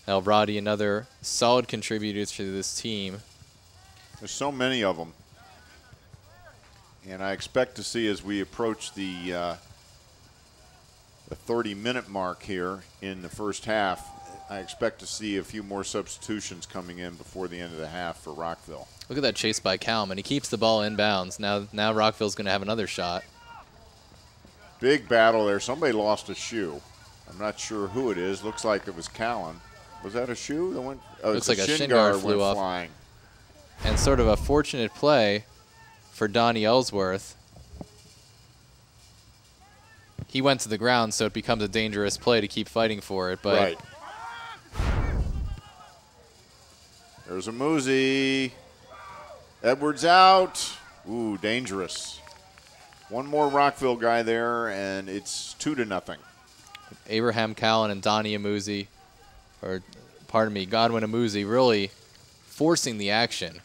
Now Roddy, another solid contributor to this team. There's so many of them. And I expect to see as we approach the 30-minute mark here in the first half, I expect to see a few more substitutions coming in before the end of the half for Rockville. Look at that chase by Calum, and he keeps the ball inbounds. Now Rockville's going to have another shot. Big battle there. Somebody lost a shoe. I'm not sure who it is. Looks like it was Callan. Was that a shoe that went? Oh, looks like a shin guard flew off. Flying. And sort of a fortunate play for Donnie Ellsworth. He went to the ground, so it becomes a dangerous play to keep fighting for it. But right. There's a Muzi. Edwards out. Ooh, dangerous. One more Rockville guy there, and it's 2-0. Abraham Callan and Donnie Amuzi, or pardon me, Godwin Amuzi, really forcing the action.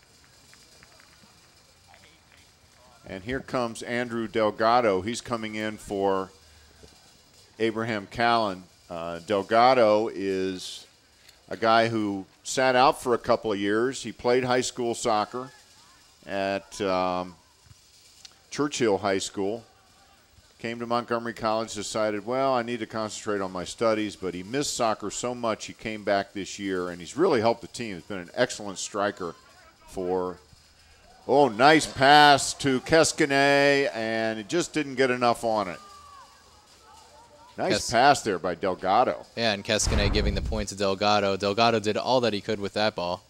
And here comes Andrew Delgado. He's coming in for Abraham Callan. Delgado is a guy who sat out for a couple of years. He played high school soccer at Churchill High School. Came to Montgomery College, decided, well, I need to concentrate on my studies, but he missed soccer so much he came back this year, and he's really helped the team. He's been an excellent striker for, oh, nice pass to Keskine, and it just didn't get enough on it. Nice pass there by Delgado. Yeah, and Keskine giving the point to Delgado. Delgado did all that he could with that ball.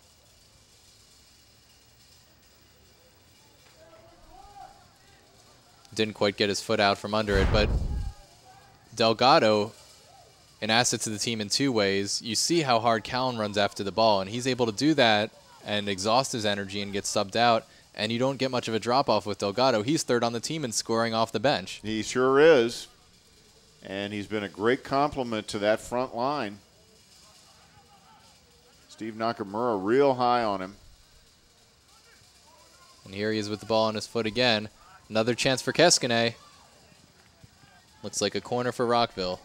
Didn't quite get his foot out from under it, but Delgado, an asset to the team in two ways. You see how hard Callan runs after the ball, and he's able to do that and exhaust his energy and get subbed out, and you don't get much of a drop-off with Delgado. He's third on the team in scoring off the bench. He sure is, and he's been a great complement to that front line. Steve Nakamura real high on him. And here he is with the ball on his foot again. Another chance for Keskine. Looks like a corner for Rockville.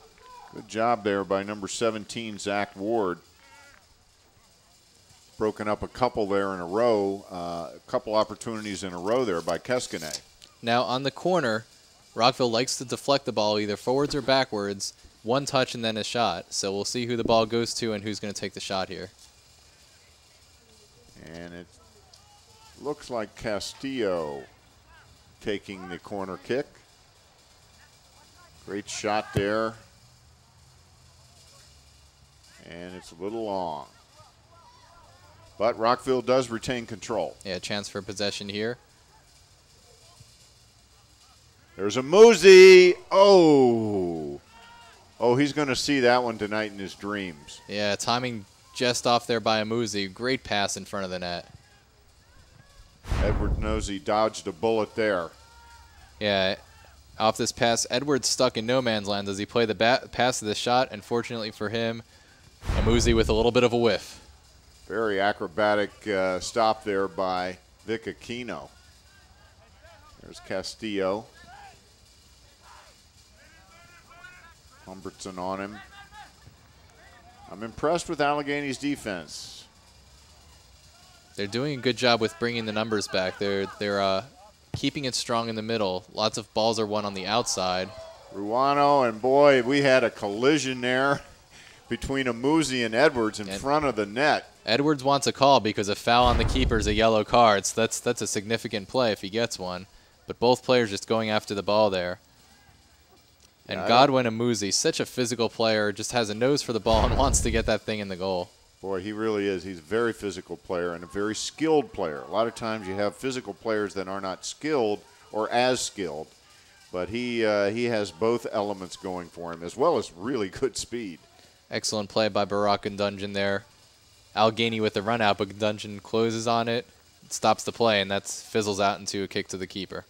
Good job there by number 17, Zach Ward. Broken up a couple there in a row, a couple opportunities in a row there by Keskine. Now on the corner, Rockville likes to deflect the ball either forwards or backwards. One touch and then a shot. So we'll see who the ball goes to and who's going to take the shot here. And it looks like Castillo taking the corner kick. Great shot there. And it's a little long. But Rockville does retain control. Yeah, chance for possession here. There's a Muzi. Oh. Oh, he's going to see that one tonight in his dreams. Yeah, timing just off there by Amuzi. Great pass in front of the net. Edward Nosey dodged a bullet there. Yeah, off this pass, Edwards stuck in no man's land as he played the pass of the shot, and fortunately for him, Amuzi with a little bit of a whiff. Very acrobatic stop there by Vic Aquino. There's Castillo. Humbertson on him. I'm impressed with Allegany's defense. They're doing a good job with bringing the numbers back. They're keeping it strong in the middle. Lots of balls are won on the outside. Ruano, and boy, we had a collision there between Amuzi and Edwards in front of the net. Edwards wants a call because a foul on the keeper is a yellow card. So that's a significant play if he gets one. But both players just going after the ball there. And yeah, Godwin Amuzi, such a physical player, just has a nose for the ball and wants to get that thing in the goal. Boy, he really is. He's a very physical player and a very skilled player. A lot of times you have physical players that are not skilled or as skilled, but he has both elements going for him, as well as really good speed. Excellent play by Barack and Dungeon there. Allegany with the run out, but Dungeon closes on it, stops the play, and that fizzles out into a kick to the keeper.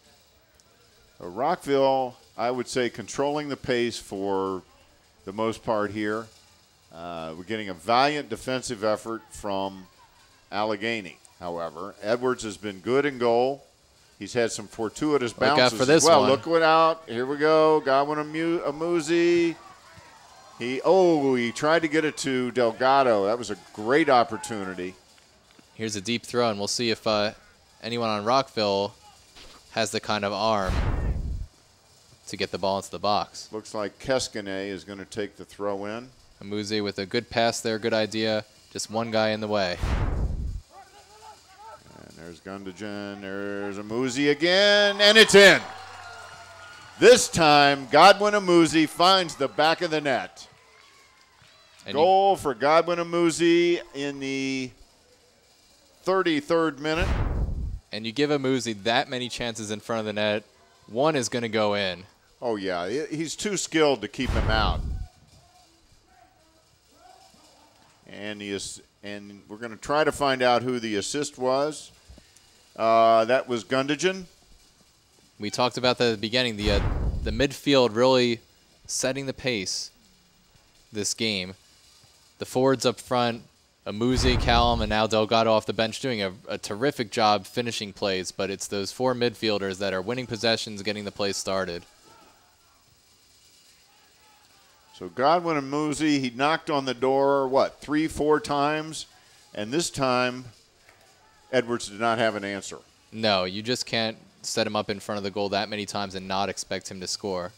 Rockville, I would say, controlling the pace for the most part here. We're getting a valiant defensive effort from Allegany, however. Edwards has been good in goal. He's had some fortuitous bounces for this as well. one. Look what out. Here we go. Godwin Amuzi. He tried to get it to Delgado. That was a great opportunity. Here's a deep throw, and we'll see if anyone on Rockville has the kind of arm to get the ball into the box. Looks like Keskane is going to take the throw in. Amuzi with a good pass there, good idea. Just one guy in the way. And there's Gundogan. There's Amuzi again, and it's in. This time, Godwin Amuzi finds the back of the net. And goal for Godwin Amuzi in the 33rd minute. And you give Amuzi that many chances in front of the net, one is going to go in. Oh, yeah. He's too skilled to keep him out. And we're going to try to find out who the assist was. That was Gundogan. We talked about that at the beginning, the midfield really setting the pace this game. The forwards up front, Amuzi, Callum, and now Delgado off the bench doing a terrific job finishing plays, but it's those four midfielders that are winning possessions, getting the play started. So Godwin Amuzi, he knocked on the door, 3-4 times? And this time, Edwards did not have an answer. No, you just can't set him up in front of the goal that many times and not expect him to score.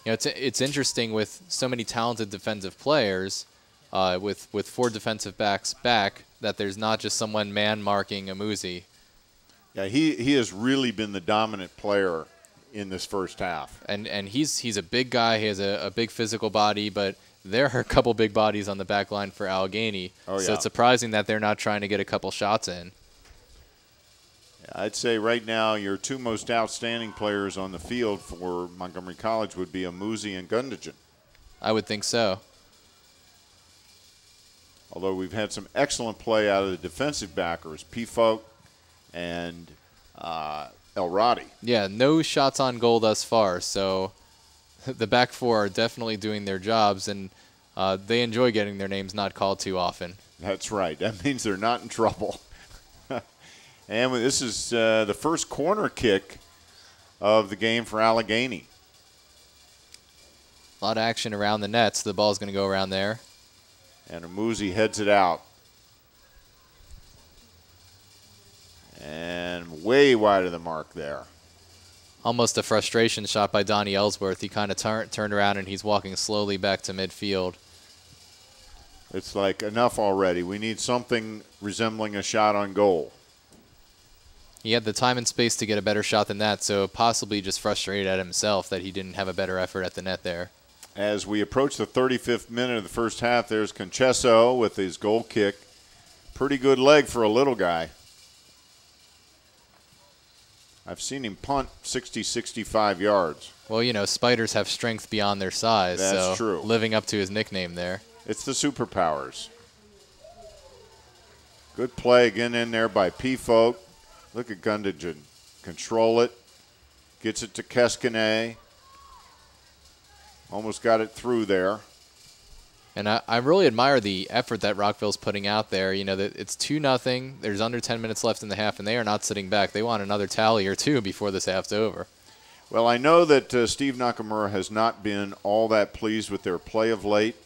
You know, it's interesting with so many talented defensive players, with four defensive backs back, that there's not just someone man-marking Amuzi. Yeah, he has really been the dominant player in this first half. And he's a big guy. He has a big physical body, but there are a couple big bodies on the back line for Allegany. Oh, yeah. So it's surprising that they're not trying to get a couple shots in. I'd say right now your two most outstanding players on the field for Montgomery College would be Amuzi and Gundogan. I would think so. Although we've had some excellent play out of the defensive backers, P-Folk and El Radi. Yeah, no shots on goal thus far, so the back four are definitely doing their jobs, and they enjoy getting their names not called too often. That's right. That means they're not in trouble. And this is the first corner kick of the game for Allegany. A lot of action around the net, so the ball's going to go around there. And Amuzi heads it out. And way wide of the mark there. Almost a frustration shot by Donnie Ellsworth. He kind of turned around, and he's walking slowly back to midfield. It's like, enough already. We need something resembling a shot on goal. He had the time and space to get a better shot than that, so possibly just frustrated at himself that he didn't have a better effort at the net there. As we approach the 35th minute of the first half, there's Conchesso with his goal kick. Pretty good leg for a little guy. I've seen him punt 60, 65 yards. Well, you know, spiders have strength beyond their size. That's so true. Living up to his nickname there. It's the superpowers. Good play again in there by P-Folk. Look at Gundogan. Control it. Gets it to Keskane. Almost got it through there. And I really admire the effort that Rockville's putting out there. You know, that it's 2-0. There's under 10 minutes left in the half, and they are not sitting back. They want another tally or two before this half's over. Well, I know that Steve Nakamura has not been all that pleased with their play of late.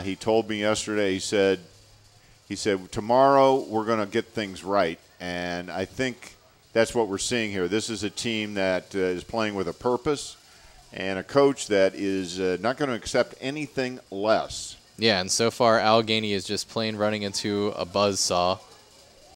He told me yesterday, he said, tomorrow we're going to get things right. And I think that's what we're seeing here. This is a team that is playing with a purpose and a coach that is not going to accept anything less. Yeah, and so far Allegany is just plain running into a buzzsaw.